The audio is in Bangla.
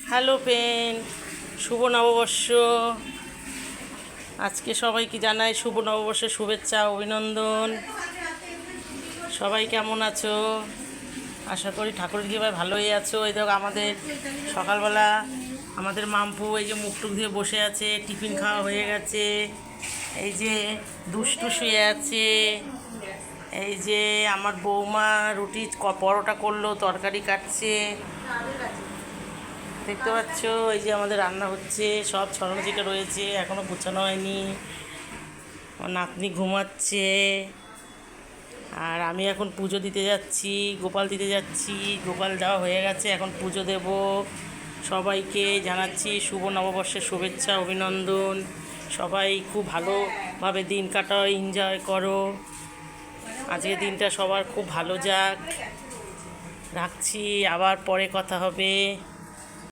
হ্যালো পেন, শুভ নববর্ষ। আজকে সবাইকে জানাই শুভ নববর্ষের শুভেচ্ছা, অভিনন্দন। সবাই কেমন আছো? আশা করি ঠাকুরের কৃপায় ভালোই আছো। এই দেখো আমাদের সকালবেলা আমাদের মাম্পু এই যে মুখটুক দিয়ে বসে আছে, টিফিন খাওয়া হয়ে গেছে। এই যে দুষ্টু শুয়ে আছে। এই যে আমার বৌমা রুটি পরোটা করলো, তরকারি কাটছে, দেখতে পাচ্ছ। এই যে আমাদের রান্না হচ্ছে, সব ছড়ানো ছিটা রয়েছে, এখনও গোছানো হয়নি। আমার নাতনি ঘুমাচ্ছে, আর আমি এখন পুজো দিতে যাচ্ছি, গোপাল দিতে যাচ্ছি। গোপাল দেওয়া হয়ে গেছে, এখন পুজো দেব। সবাইকে জানাচ্ছি শুভ নববর্ষের শুভেচ্ছা, অভিনন্দন। সবাই খুব ভালোভাবে দিন কাটাও, এনজয় করো। আজকের দিনটা সবার খুব ভালো যাক। রাখছি, আবার পরে কথা হবে।